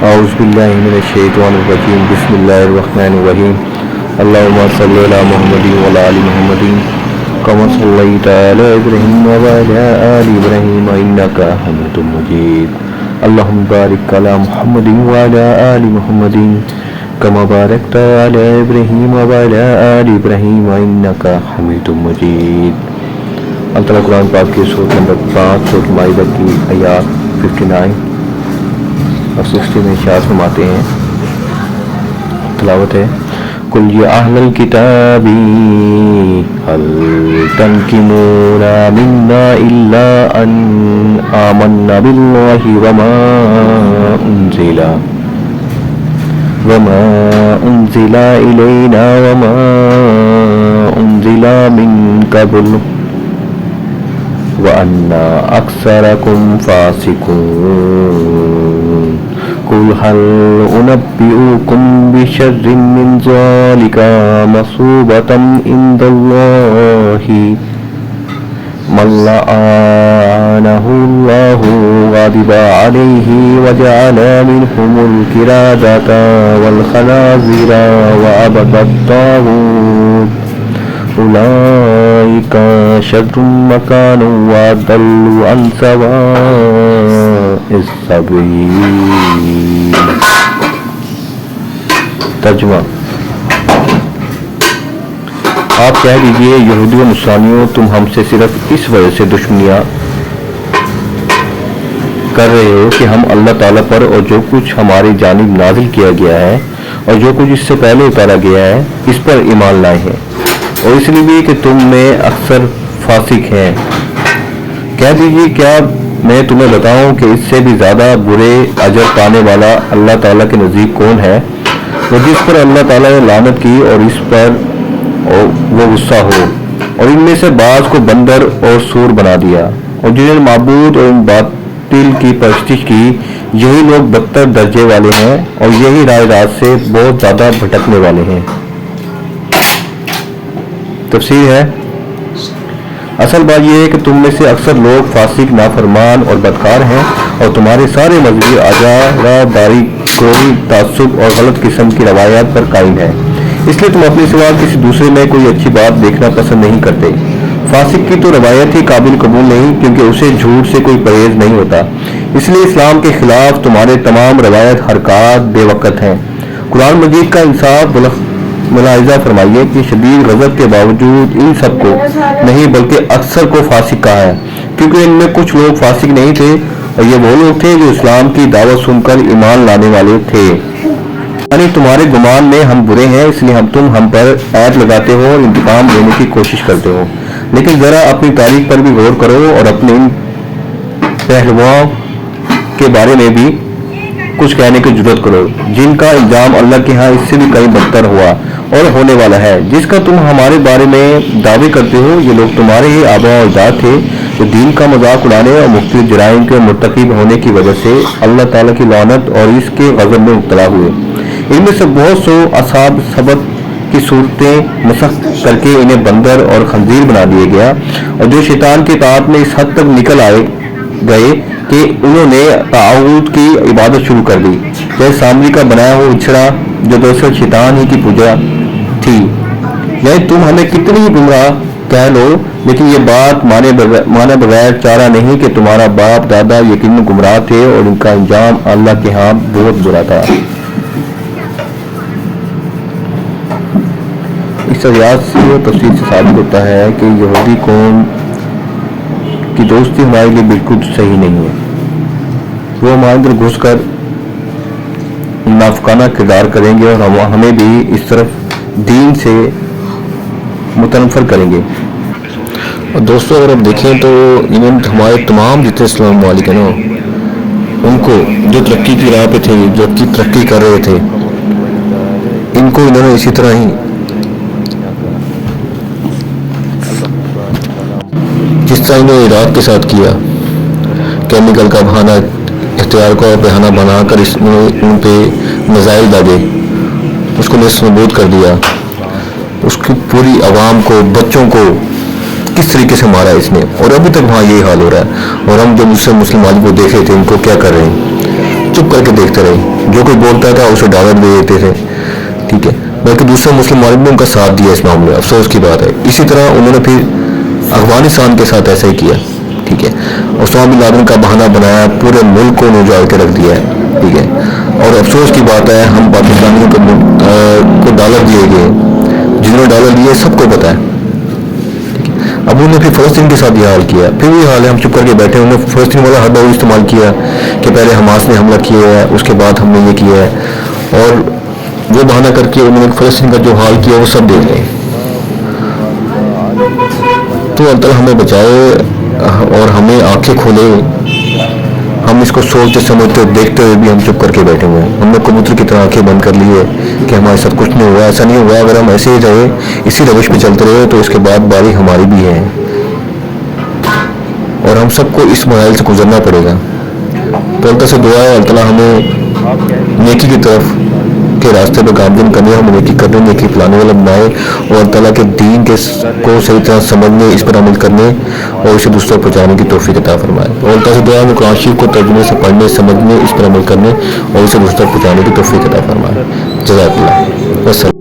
اعوذ باللہ من الشیطان الرجیم بسم اللہ الرحمن الرحیم اللہم صلی علی محمد وعلی آل محمد کما صلیت علی ابراہیم وعلی آل ابراہیم انک حمید مجید اللہم بارک علی محمد وعلی آل محمد کما بارکت علی ابراہیم وعلی آل ابراہیم انک حمید مجید۔ اللہ تعالیٰ قرآن پاک کی سورۃ نمبر 5 سورۃ مائدہ کی آیات 59 اور 60 میں ارشاد فرماتے ہیں، تلاوت ہے: قل یا اہل الکتاب هل تنقمون منا الا ان آمنا باللہ وما انزل الینا وما انزل من قبل وَأَنَّ أَكْثَرَكُمْ فَاسِقُونَ قُلْ هَلْ أُنَبِّئُكُمْ بِشَرٍّ مِّن ذَلِكَ مَثُوبَةً عِندَ اللَّهِ مَن لَّعَنَهُ اللَّهُ وَغَضِبَ عَلَيْهِ وَجَعَلَ مِنْهُمُ الْقِرَدَةَ وَالْخَنَازِيرَ وَعَبَدَ الطَّاغُوتَ اولئک شر مکانا وَأَضَلُّ عَن سَوَاءِ السَّبِیل۔ ترجمہ: آپ کہہ دیجئے یہودیوں نصرانیوں، تم ہم سے صرف اس وجہ سے دشمنیاں کر رہے ہو کہ ہم اللہ تعالیٰ پر اور جو کچھ ہماری جانب نازل کیا گیا ہے اور جو کچھ اس سے پہلے اتارا گیا ہے اس پر ایمان لائے ہیں، اور اس لیے بھی کہ تم میں اکثر فاسق ہیں۔ کہہ دیجیے کیا میں تمہیں بتاؤں کہ اس سے بھی زیادہ برے اجر پانے والا اللہ تعالیٰ کے نزدیک کون ہے؟ وہ جس پر اللہ تعالیٰ نے لعنت کی اور اس پر وہ غصہ ہو، اور ان میں سے بعض کو بندر اور سور بنا دیا، اور جنہیں معبود اور ان باطل کی پرستش کی، یہی لوگ بدتر درجے والے ہیں اور یہی راہ راست سے بہت زیادہ بھٹکنے والے ہیں۔ تفسیر ہے: اصل بات یہ ہے کہ تم میں سے اکثر لوگ فاسق، نافرمان اور بدکار ہیں، اور تمہارے سارے مذہبی اجارہ داری، کوئی تعصب اور غلط قسم کی روایات پر قائم ہے، اس لیے تم اپنے سوا کسی دوسرے میں کوئی اچھی بات دیکھنا پسند نہیں کرتے۔ فاسق کی تو روایت ہی قابل قبول نہیں، کیونکہ اسے جھوٹ سے کوئی پرہیز نہیں ہوتا، اس لیے اسلام کے خلاف تمہارے تمام روایت حرکات بے وقت ہیں۔ قرآن مجید کا انصاف ملاحظہ فرمائیے کہ شدید غضب کے باوجود ان سب کو نہیں بلکہ اکثر کو فاسق کہا ہے، کیونکہ ان میں کچھ لوگ فاسق نہیں تھے، اور یہ وہ لوگ تھے جو اسلام کی دعوت سن کر ایمان لانے والے تھے۔ یعنی تمہارے گمان میں ہم برے ہیں، اس لیے تم ہم پر عیب لگاتے ہو اور انتقام لینے کی کوشش کرتے ہو، لیکن ذرا اپنی تاریخ پر بھی غور کرو اور اپنے ان پہلوؤں کے بارے میں بھی کچھ کہنے کی جرات کرو جن کا انجام اللہ کے ہاں اس سے بھی کہیں بدتر ہوا اور ہونے والا ہے۔ جس کا تم ہمارے بارے میں دعوے کرتے ہو، یہ لوگ تمہارے ہی آباء و اجداد تھے جو دین کا مذاق اڑانے اور مختلف جرائم کے مرتکب ہونے کی وجہ سے اللہ تعالیٰ کی لعنت اور اس کے غضب میں مبتلا ہوئے۔ ان میں سے بہت سو اصحاب سبت کی صورتیں مسخ کر کے انہیں بندر اور خنزیر بنا دیا گیا، اور جو شیطان کی اطاعت میں اس حد تک نکل گئے کہ انہوں نے طاغوت کی عبادت شروع کر دی، جیسے سامری کا بنایا ہوا بچھڑا جو دراصل شیطان ہی کی پوجا تھی۔ یعنی تم ہمیں کتنی ہی گمراہ کہہ لو، لیکن یہ بات مانے بغیر چارہ نہیں کہ تمہارا باپ دادا یقیناً گمراہ تھے اور ان کا انجام اللہ کے ہاں بہت برا تھا۔ اس آیات سے تفصیل سے ثابت ہوتا ہے کہ یہودی قوم کی دوستی ہمارے لیے بالکل صحیح نہیں ہے۔ وہ ہمارے اندر گھس کر منافقانہ کردار کریں گے اور ہمیں بھی اس طرف دین سے متنفر کریں گے۔ اور دوستوں اگر آپ دیکھیں تو ہمارے تمام جتنے اسلام ممالک ہیں نا، ان کو جو ترقی کی راہ پہ تھے، جو ترقی کر رہے تھے، ان کو انہوں نے اسی طرح ہی جس طرح انہوں نے عراق کے ساتھ کیا، کیمیکل کا بہانہ اختیار کا بہانہ بنا کر ان پہ میزائل داغے، اس کو نیست نابود کر دیا، اس کی پوری عوام کو، بچوں کو کس طریقے سے مارا اس نے، اور ابھی تک وہاں یہی حال ہو رہا ہے۔ اور ہم جب دوسرے مسلم ممالک کو دیکھ رہے تھے ان کو کیا کر رہے ہیں، چپ کر کے دیکھتے رہے، جو کوئی بولتا تھا اسے ڈالر دے دیتے تھے، ٹھیک ہے، بلکہ دوسرے مسلم ممالک نے ان کا ساتھ دیا اس معاملے میں، افسوس کی بات ہے۔ اسی طرح انہوں نے پھر افغانستان کے ساتھ ایسا ہی کیا، ٹھیک ہے، اسامہ بن لادن کا بہانہ بنایا، پورے ملک کو اجاڑ کے رکھ دیا ہے، ٹھیک ہے، اور افسوس کی بات ہے ہم پاکستانیوں کو ڈالر دیے گئے، جنہوں نے ڈالر دیے سب کو پتہ ہے۔ اب انہوں نے پھر فلسطین کے ساتھ یہ حال کیا، پھر وہی حال ہے، ہم چپ کر کے بیٹھے، انہوں نے فلسطین والا حد استعمال کیا کہ پہلے حماس نے حملہ کیا ہے، اس کے بعد ہم نے یہ کیا ہے، اور وہ بہانہ کر کے انہوں نے فلسطین کا جو حال کیا وہ سب دیکھ لیں۔ تو اللہ تعالیٰ ہمیں بچائے اور ہمیں آنکھیں کھولے، ہم اس کو سوچتے سمجھتے دیکھتے ہوئے بھی ہم چپ کر کے بیٹھے ہوئے ہیں، ہم نے کبوتر کی طرح آنکھیں بند کر لی ہے کہ ہمارے ساتھ کچھ نہیں ہوا، ایسا نہیں ہوا۔ اگر ہم ایسے ہی رہے، اسی روش پہ چلتے رہے تو اس کے بعد باری ہماری بھی ہے، اور ہم سب کو اس مرحلے سے گزرنا پڑے گا۔ تو اللہ سے دعا ہے اللہ تعالیٰ ہمیں نیکی کی طرف کے راستے پہ گامزن کرنے، ہمیں نیکی کرنے، نیکی پلانے والا بنائے، اور اللہ تعالیٰ کے دین کو صحیح طرح سمجھنے، اس پر عمل کرنے اور اسے دوسروں کو پہنچانے کی توفیق عطا فرمائے۔ اور اللہ سے دعا ہے قرآن شریف کو ترجمے سے پڑھنے، سمجھنے، اس پر عمل کرنے اور اسے دوسروں کو پہنچانے کی توفیق عطا فرمائے۔ جزاک اللہ۔